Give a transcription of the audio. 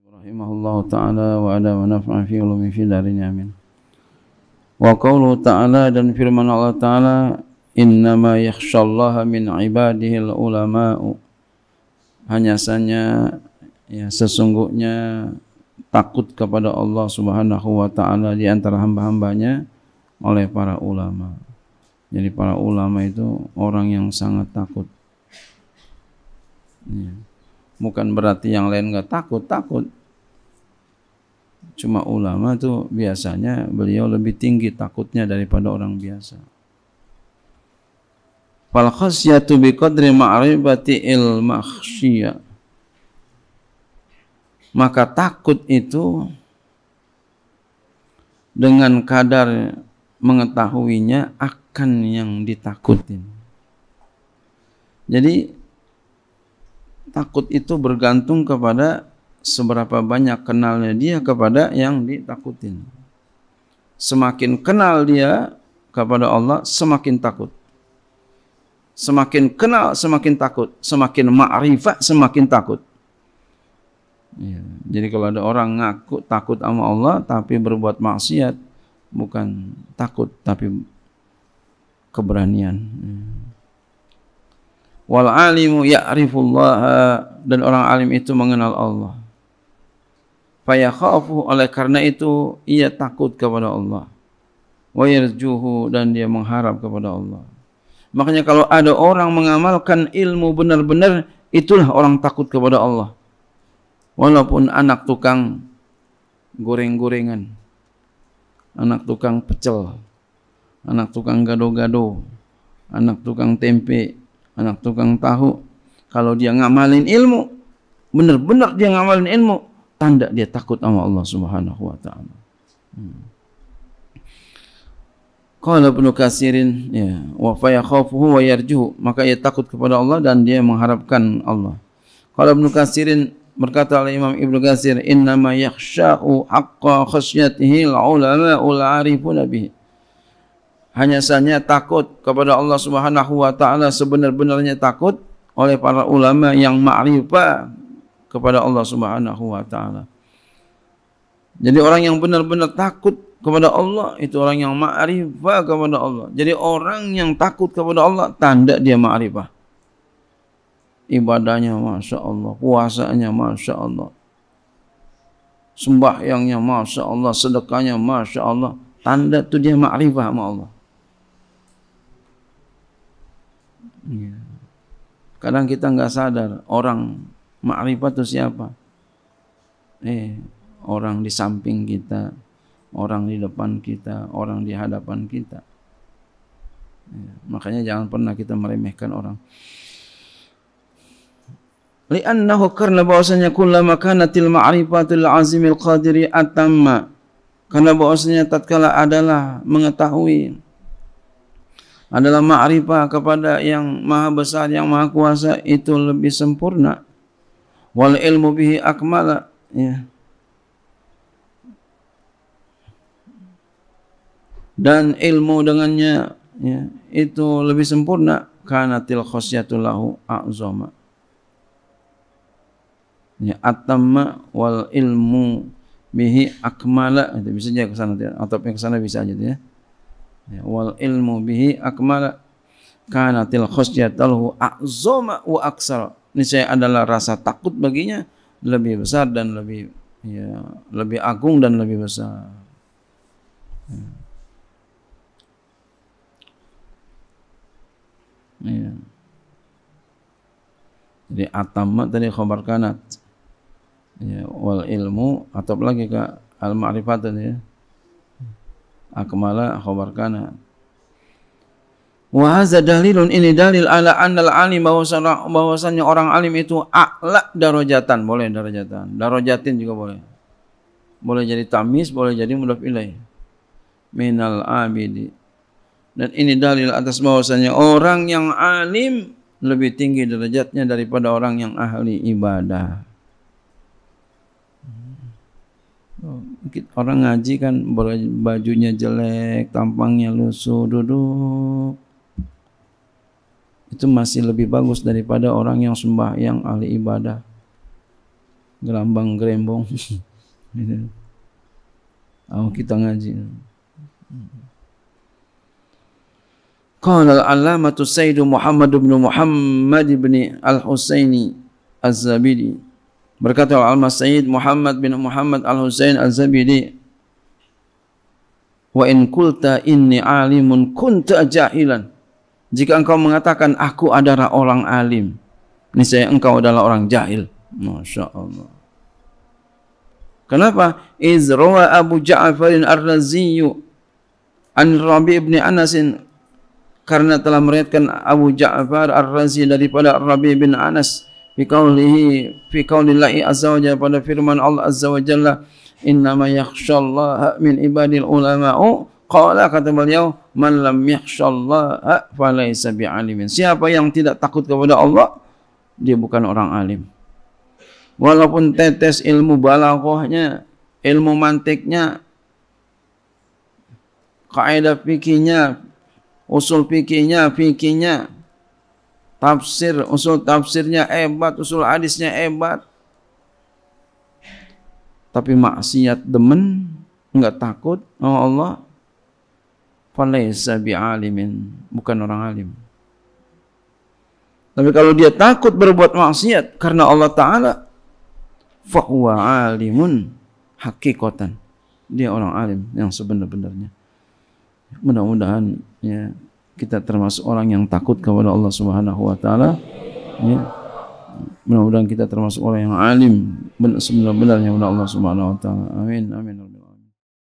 rahimahullahu ta'ala wa ada wa naf'an fi ulumi fi darin amin. Wa qawluhu ta'ala, dan firman Allah ta'ala, innama yakhshallaha min ibadihil ulama'u, hanya saja ya sesungguhnya takut kepada Allah subhanahu wa ta'ala di antara hamba-hambanya oleh para ulama. Jadi para ulama itu orang yang sangat takut ya. Bukan berarti yang lain enggak takut. Cuma ulama itu biasanya beliau lebih tinggi takutnya daripada orang biasa. Fal khasyatu biqadri ma'rifati il makhsyiyah. Maka takut itu dengan kadar mengetahuinya akan yang ditakutin. Jadi takut itu bergantung kepada seberapa banyak kenalnya dia kepada yang ditakutin. Semakin kenal dia kepada Allah, semakin takut. Semakin kenal, semakin takut. Semakin ma'rifat, semakin takut. Ya, jadi kalau ada orang ngaku takut sama Allah tapi berbuat maksiat, bukan takut tapi keberanian. Wal alimu ya'rifullaha, dan orang alim itu mengenal Allah. Fayakhafu, oleh karena itu ia takut kepada Allah. Wa yarjuhu, dan dia mengharap kepada Allah. Makanya kalau ada orang mengamalkan ilmu benar-benar, itulah orang takut kepada Allah. Walaupun anak tukang goreng-gorengan, anak tukang pecel, anak tukang gado-gado, anak tukang tempe, anak tukang tahu, kalau dia ngamalin ilmu, benar-benar dia ngamalin ilmu, tanda dia takut sama Allah subhanahu wa ta'ala. Qala Ibnu Katsirin, ya, wa fa yakhafuhu wa yarjuhu, maka ia takut kepada Allah dan dia mengharapkan Allah. Qala Ibnu Katsirin, berkata oleh Imam Ibnu Katsir, innama yakhsha'u haqqa khasyatihi al-ulama'ul 'arifuna bihi. Hanya saja takut kepada Allah subhanahu wa ta'ala sebenar-benarnya takut oleh para ulama yang ma'rifah kepada Allah subhanahu wa ta'ala. Jadi orang yang benar-benar takut kepada Allah itu orang yang ma'rifah kepada Allah. Jadi orang yang takut kepada Allah tanda dia ma'rifah. Ibadahnya Masya Allah, puasanya Masya Allah, sembahyangnya Masya Allah, sedekahnya Masya Allah, tanda itu dia ma'rifah sama Allah. Kadang kita enggak sadar orang ma'rifat itu siapa. Orang di samping kita, orang di depan kita, orang di hadapan kita. Makanya jangan pernah kita meremehkan orang. Li'annahu, karena bahwasanya kullama kanatil ma'rifatul azimil qadiri atamma, karena bahwasanya tatkala adalah mengetahui, adalah ma'rifah kepada yang maha besar, yang maha kuasa, itu lebih sempurna. Wal ilmu bihi akmala, ya. Dan ilmu dengannya, ya, itu lebih sempurna. Kanatil khasyatul lahu a'zama, ya, atamma wal ilmu bihi akmala. Itu bisa aja ke sana, atau ke sana bisa aja ya. Ya, wal ilmu bihi akmala kanatil khasyatul a'zama wa aksara. Ini saya adalah rasa takut baginya lebih besar dan lebih, ya, lebih agung dan lebih besar. Ya. Jadi atamma tadi khabar kanat, ya, wal ilmu, atau lagi ke al ma'rifat tadi, ya, akmala khabar kanat. Wa hadza dalilun, ini dalil ala annal alim, bahwasanya orang alim itu a'la darajatan, boleh darajatan, darajatin juga boleh. Boleh jadi tamis, boleh jadi mudhaf ilaih. Minal abidi. Dan ini dalil atas bahwasanya orang yang alim lebih tinggi derajatnya daripada orang yang ahli ibadah. Orang ngaji kan bajunya jelek, tampangnya lusuh, duduk, itu masih lebih bagus daripada orang yang sembahyang ahli ibadah. gerambang gerembong. Kita ngaji. Qala al-allamatu Sayyidu Muhammad bin Muhammad bin Al-Husaini Az-Zabidi. Berkata al-allamah Sayyid Muhammad bin Muhammad Al-Husain Az-Zabidi, wa in qulta inni alimun kunta jahilan. Jika engkau mengatakan aku adalah orang alim, niscaya engkau adalah orang jahil. Masya Allah. Kenapa? Iz rawa Abu Ja'far Ar-Razi an Rabi' ibn Anas, karena telah meriwayatkan Abu Ja'far Ar-Razi daripada Rabi' bin Anas fi qaulillahi azza wa jalla, pada firman Allah azza wa jalla, innama yakhshallaha min ibadil ulama'u. Qala, kata beliau, man lam yakhshallaha falaysa bi'alimin. Siapa yang tidak takut kepada Allah, dia bukan orang alim. Walaupun tetes ilmu balaghahnya, ilmu mantiknya, kaidah fikihnya, usul fikihnya, tafsir, usul tafsirnya hebat, usul hadisnya hebat, tapi maksiat demen, enggak takut sama Allah, falaysa bi'alimin, bukan orang alim. Tapi kalau dia takut berbuat maksiat karena Allah Ta'ala, fahuwa alimun hakikatan, dia orang alim yang sebenar-benarnya. Mudah-mudahan ya, kita termasuk orang yang takut kepada Allah Subhanahu wa taala, ya. Mudah-mudahan kita termasuk orang yang alim sebenar-benarnya kepada Allah Subhanahu wa taala. Amin amin.